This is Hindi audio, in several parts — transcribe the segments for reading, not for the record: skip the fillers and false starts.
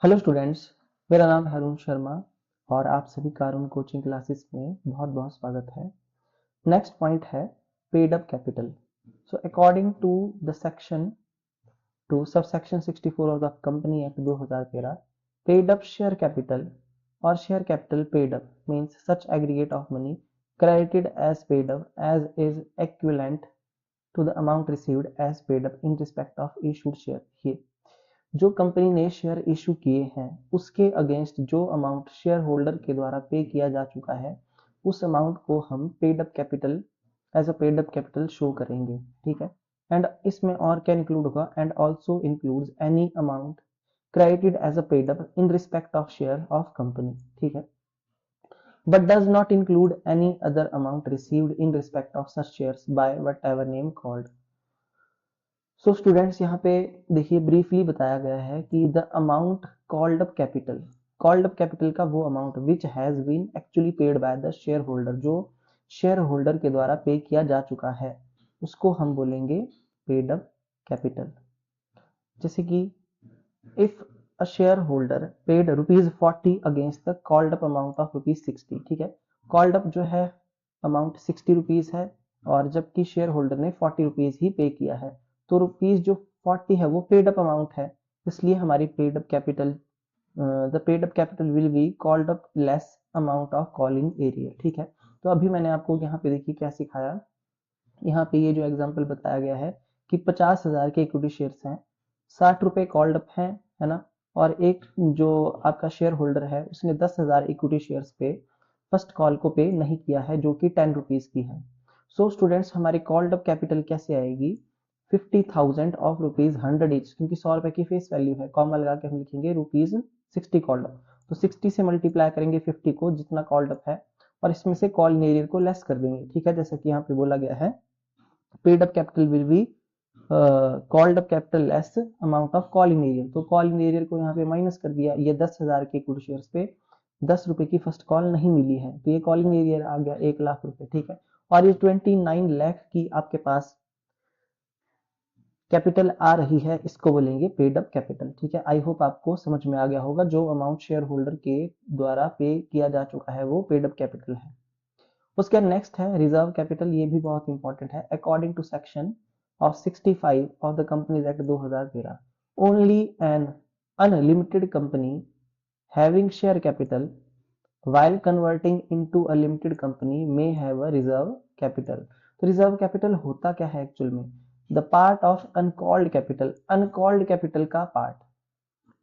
हेलो स्टूडेंट्स, मेरा नाम है अरुण शर्मा और आप सभी का अरुण कोचिंग क्लासेस में बहुत बहुत स्वागत है। नेक्स्ट पॉइंट है paid up capital. So according to the section two sub section 64 of the company act 2013, paid up share capital और share capital paid up means such aggregate of money credited as paid up as is equivalent to the amount received as paid up in respect of issued share। ये जो कंपनी ने शेयर इशू किए हैं उसके अगेंस्ट जो अमाउंट शेयर होल्डर के द्वारा पे किया जा चुका है उस अमाउंट को हम paid up capital as a paid up capital show करेंगे। ठीक है। एंड इसमें और क्या इंक्लूड होगा, and also includes any amount credited as a paid up in respect of share of company. ठीक है। But does not include any other amount received in respect of such shares by whatever name called. So students, यहाँ पे देखिए ब्रीफली बताया गया है कि the amount called up capital का वो amount which has been actually paid by the shareholder, जो शेयर होल्डर के द्वारा पे किया जा चुका है उसको हम बोलेंगे पेड अप कैपिटल। जैसे कि if a share holder paid ₹40 against the called up amount of ₹60। ठीक है। कॉल्ड अप जो है अमाउंट ₹60 है और जबकि शेयर होल्डर ने ₹40 ही पे किया है, तो रुपीज जो 40 है वो पेड अप अमाउंट है, इसलिए हमारी paid up capital the paid up capital will be called up less amount of calling area. ठीक है। तो अभी मैंने आपको यहाँ पे देखिए क्या सिखाया। यहाँ पे ये जो एग्जांपल बताया गया है कि 50,000 के इक्विटी शेयर्स हैं, ₹60 कॉल्ड अप है ना, और एक जो आपका शेयर होल्डर है उसने 10,000 इक्विटी शेयर्स पे फर्स्ट कॉल को पे नहीं किया है जो कि ₹10 की है। सो स्टूडेंट्स, हमारी कॉल्ड अप कैपिटल कैसे आएगी? 50,000 ऑफ ₹100 ईच, क्योंकि ₹100 की फेस वैल्यू है, कॉमा लगा के हम लिखेंगे ₹60 कॉल्ड अप। तो 60 से मल्टीप्लाई करेंगे 50 को जितना कॉल्ड अप है और इसमें से कॉल एरियर को लेस कर देंगे। ठीक है। जैसा कि यहाँ पे बोला गया है paid up capital will be called up capital less amount of call in arrear. तो कॉल इन एरियर को यहाँ पे माइनस कर दिया। ये 10,000 के इक्विटी शेयर्स पे ₹10 की फर्स्ट कॉल नहीं मिली है, तो ये कॉलिंग एरियर आ गया ₹1,00,000। ठीक है। और ये 29 लाख की आपके पास कैपिटल आ रही है, इसको बोलेंगे पेड अप कैपिटल। ठीक है। आई होप आपको समझ में आ गया होगा, जो अमाउंट शेयर होल्डर के द्वारा पे किया जा चुका है वो पेड अप कैपिटल है। उसके नेक्स्ट है रिजर्व कैपिटल। ये भी बहुत इंपॉर्टेंट है। According to section of 65 of the companies act 2013, only an unlimited company having share capital while converting into a limited company may have a reserve capital। तो रिजर्व कैपिटल होता क्या है एक्चुअल में? The part of uncalled capital का part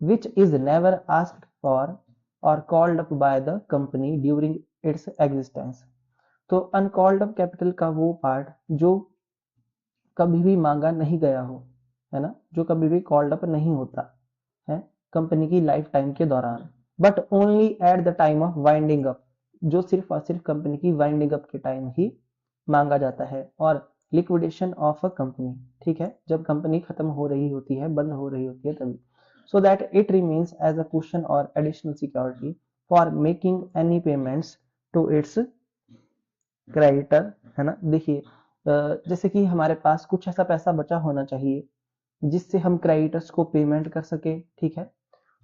which is never asked for or called up by the company during its existence। तो अनकॉल्ड अप कैपिटल का वो पार्ट जो कभी भी मांगा नहीं गया हो, है ना, जो कभी भी कॉल्ड अप नहीं होता है कंपनी की लाइफ टाइम के दौरान, but only eight the time of winding up, जो सिर्फ और सिर्फ कंपनी की वाइंडिंग अप के टाइम ही मांगा जाता है, और लिक्विडेशन ऑफ अ कंपनी। ठीक है। जब कंपनी खत्म हो रही होती है, बंद हो रही होती है तभी। So that it remains as a question और additional security for making any payments to its creditor, है ना। देखिए जैसे कि हमारे पास कुछ ऐसा पैसा बचा होना चाहिए जिससे हम क्रेडिटर्स को पेमेंट कर सके। ठीक है।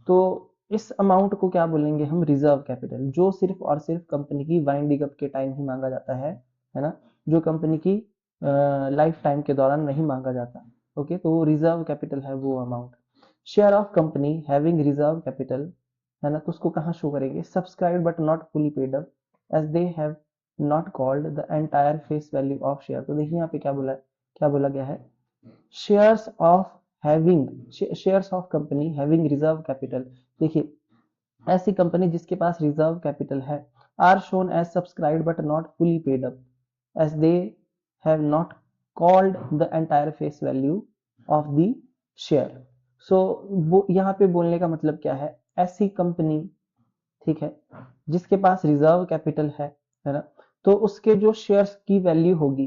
तो इस अमाउंट को क्या बोलेंगे हम? रिजर्व कैपिटल, जो सिर्फ और सिर्फ कंपनी की वाइंडिंग अप के टाइम ही मांगा जाता है ना, जो कंपनी की लाइफ टाइम के दौरान नहीं मांगा जाता। ओके। तो रिजर्व कैपिटल है वो amount. Share of company having reserve capital, है ना, तो उसको कहाँ शो करेंगे? Subscribe but not fully paid up as they have not called the entire face value of share. तो देखिए यहाँ पे क्या बोला गया है? Shares of shares of company having reserve capital. देखिए ऐसी कंपनी जिसके पास रिजर्व कैपिटल है are shown as subscribed but not fully paid up as they have not called the entire face value of the share. So वो यहाँ पे बोलने का मतलब क्या है? ऐसी कंपनी, ठीक है, जिसके पास रिजर्व कैपिटल है ना, तो उसके जो शेयर्स की वैल्यू होगी,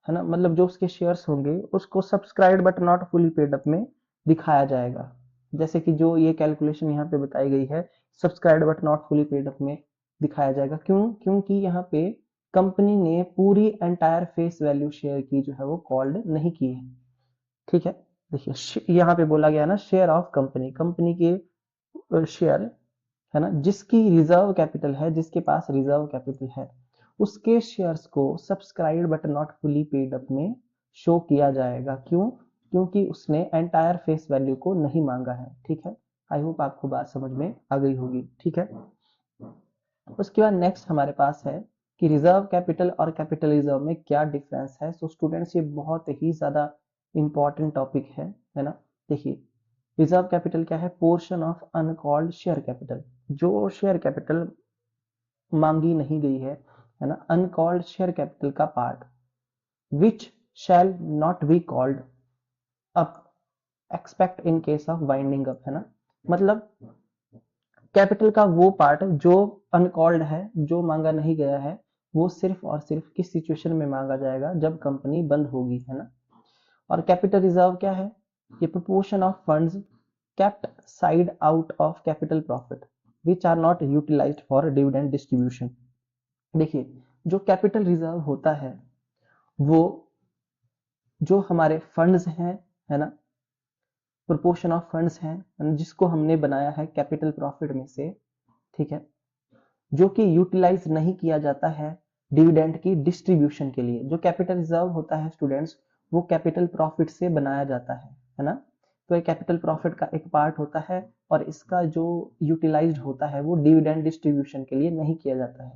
है ना, मतलब जो उसके शेयर्स होंगे उसको subscribed but not fully paid up में दिखाया जाएगा। जैसे कि जो ये कैलकुलेशन यहाँ पे बताई गई है, subscribed but not fully paid up में दिखाया जाएगा। क्यों? क्योंकि यहाँ पे कंपनी ने पूरी एंटायर फेस वैल्यू शेयर की जो है वो कॉल्ड नहीं की है। ठीक है। देखिए यहाँ पे बोला गया ना, शेयर ऑफ कंपनी, कंपनी के शेयर है ना, जिसकी रिजर्व कैपिटल है, जिसके पास रिजर्व कैपिटल है, उसके शेयर्स को subscribe but not fully paid up में शो किया जाएगा। क्यों? क्योंकि उसने एंटायर फेस वैल्यू को नहीं मांगा है। ठीक है, आई होप आपको बात समझ में आ गई होगी। ठीक है, उसके बाद नेक्स्ट हमारे पास है कि रिजर्व कैपिटल और कैपिटल रिजर्व में क्या डिफरेंस है। सो स्टूडेंट्स, ये बहुत ही ज्यादा इंपॉर्टेंट टॉपिक है ना। देखिए, रिजर्व कैपिटल क्या है? Portion of uncalled share capital, जो शेयर कैपिटल मांगी नहीं गई है ना, अनकॉल्ड शेयर कैपिटल का part which shall not be called up expect in case of winding up, है ना। मतलब कैपिटल का वो पार्ट जो अनकॉल्ड है, जो मांगा नहीं गया है, वो सिर्फ और सिर्फ किस सिचुएशन में मांगा जाएगा? जब कंपनी बंद होगी, है ना। और कैपिटल रिजर्व क्या है? ये proportion of funds kept side out of capital profit which are not utilized for dividend distribution। देखिए, जो कैपिटल रिजर्व होता है वो जो हमारे फंड्स हैं, है ना, प्रोपोर्शन ऑफ फंड्स हैं जिसको हमने बनाया है कैपिटल प्रॉफिट में से, ठीक है, जो कि यूटिलाइज नहीं किया जाता है डिविडेंड की डिस्ट्रीब्यूशन के लिए। जो कैपिटल रिजर्व होता है स्टूडेंट्स, वो कैपिटल प्रॉफिट से बनाया जाता है ना। तो ये कैपिटल प्रॉफिट का एक पार्ट होता है और इसका जो यूटिलाइज्ड होता है वो डिविडेंड डिस्ट्रीब्यूशन के लिए नहीं किया जाता है।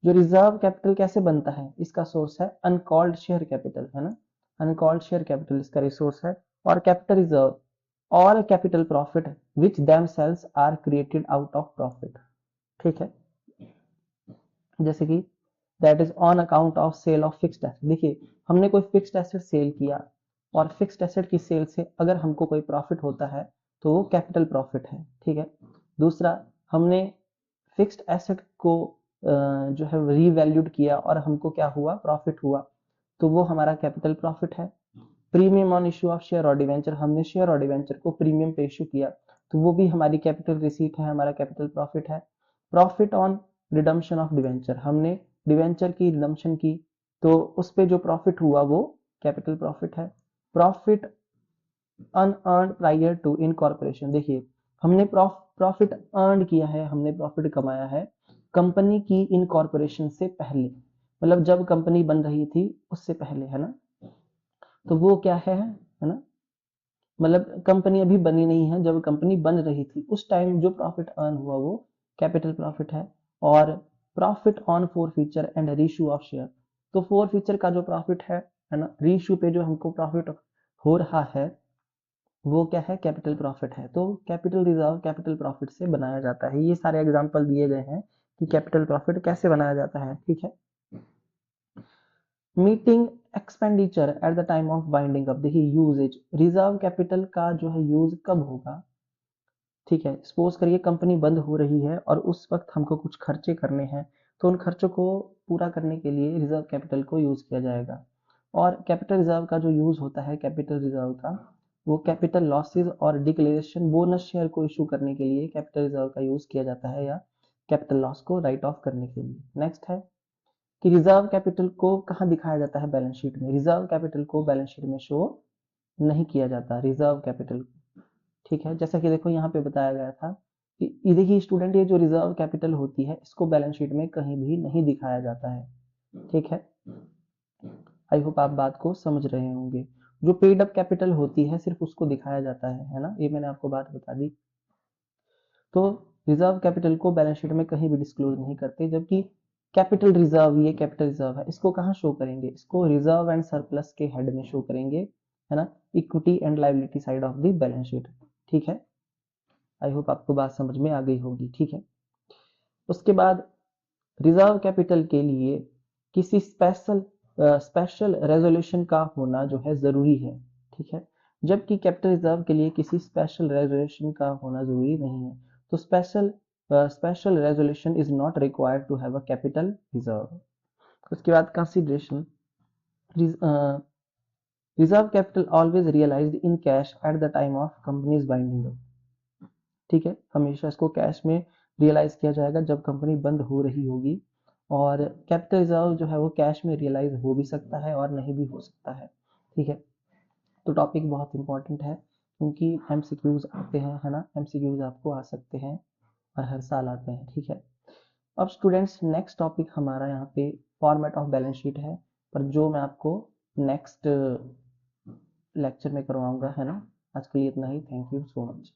जो रिजर्व कैपिटल कैसे बनता है? इसका सोर्स है अनकॉल्ड शेयर कैपिटल, है ना। अनकॉल्ड शेयर कैपिटल इसका रिसोर्स है। और कैपिटल रिजर्व और capital profit which themselves are created out of profit. ठीक है, जैसे कि that is on account of sale of fixed asset. देखिए, हमने कोई फिक्स्ड एसेट सेल किया और फिक्स्ड एसेट की सेल से अगर हमको कोई प्रॉफिट होता है तो वो कैपिटल प्रॉफिट है। ठीक है, दूसरा, हमने फिक्स्ड एसेट को जो है रीवैल्यूड किया और हमको क्या हुआ? प्रॉफिट हुआ, तो वो हमारा कैपिटल प्रॉफिट है। Premium on issue of share और डिवेंचर, हमने शेयर और डिवेंचर को प्रीमियम पे इश्यू किया, तो वो भी हमारी कैपिटल रिसीट है, हमारा कैपिटल प्रॉफिट है। Profit on redemption of debenture, हमने डिवेंचर की रिडम्पशन की, तो उस पे जो प्रॉफिट हुआ वो कैपिटल प्रॉफिट है। Profit unearned prior to incorporation, देखिए, हमने प्रॉफिट अर्न किया है, हमने प्रॉफिट कमाया है कंपनी की इनकॉर्पोरेशन से पहले, मतलब जब कंपनी बन रही थी उससे पहले, है ना। तो वो क्या है ना, मतलब कंपनी अभी बनी नहीं है, जब कंपनी बन रही थी उस टाइम जो प्रॉफिट अर्न हुआ वो कैपिटल प्रॉफिट है। और profit on four feature and reissue of share, तो फोर फीचर का जो प्रॉफिट है ना, रीशू पे जो हमको प्रॉफिट हो रहा है वो क्या है? कैपिटल प्रॉफिट है। तो कैपिटल रिजर्व कैपिटल प्रॉफिट से बनाया जाता है। ये सारे एग्जांपल दिए गए हैं कि कैपिटल प्रॉफिट कैसे बनाया जाता है। ठीक है, meeting expenditure eight the time of binding up. देखिए, यूजेज, रिजर्व कैपिटल का जो है यूज कब होगा? ठीक है, सपोज करिए कंपनी बंद हो रही है और उस वक्त हमको कुछ खर्चे करने हैं, तो उन खर्चों को पूरा करने के लिए रिजर्व कैपिटल को यूज किया जाएगा। और कैपिटल रिजर्व का जो यूज होता है कैपिटल रिजर्व का, वो कैपिटल लॉसेज और डिक्लेरेशन बोनस शेयर को इशू करने के लिए कैपिटल रिजर्व का यूज किया जाता है, या कैपिटल लॉस को राइट ऑफ करने के लिए। नेक्स्ट है कि रिजर्व कैपिटल को कहाँ दिखाया जाता है? बैलेंस शीट में। रिजर्व कैपिटल को बैलेंस शीट में शो नहीं किया जाता, रिजर्व कैपिटल। ठीक है, जैसा कि देखो यहाँ पे बताया गया था कि ये देखिए स्टूडेंट, ये जो रिजर्व कैपिटल होती है इसको बैलेंस शीट में कहीं भी नहीं दिखाया जाता है। ठीक है, आई होप आप बात को समझ रहे होंगे। जो पेड अप कैपिटल होती है सिर्फ उसको दिखाया जाता है ना, ये मैंने आपको बात बता दी। तो रिजर्व कैपिटल को बैलेंस शीट में कहीं भी डिस्क्लोज नहीं करते, जबकि कैपिटल रिजर्व, ये कैपिटल रिजर्व है, इसको कहाँ शो करेंगे? इसको रिजर्व एंड सरप्लस के हेड में शो करेंगे, है ना, equity and liability side of the balance sheet. ठीक है, आई होप आपको बात समझ में आ गई होगी। ठीक है, उसके बाद रिजर्व कैपिटल के लिए किसी स्पेशल रेजोल्यूशन का होना जो है जरूरी है। ठीक है, जबकि कैपिटल रिजर्व के लिए किसी स्पेशल रेजोल्यूशन का होना जरूरी नहीं है। तो special resolution is not required to have a capital reserve. उसके बाद consideration, reserve capital always realised in cash at the time of companies binding up. ठीक है, हमेशा इसको कैश में रियलाइज किया जाएगा जब कंपनी बंद हो रही होगी। और कैपिटल रिजर्व जो है वो कैश में रियलाइज हो भी सकता है और नहीं भी हो सकता है। ठीक है, तो टॉपिक बहुत इंपॉर्टेंट है क्योंकि एमसीक्यूज आते हैं, है ना, एमसीक्यूज आपको आ सकते हैं और हर साल आते हैं, ठीक है। अब स्टूडेंट्स नेक्स्ट टॉपिक हमारा यहाँ पे फॉर्मेट ऑफ बैलेंस शीट है, पर जो मैं आपको नेक्स्ट लेक्चर में करवाऊंगा, है ना। आज के लिए इतना ही। Thank you so much.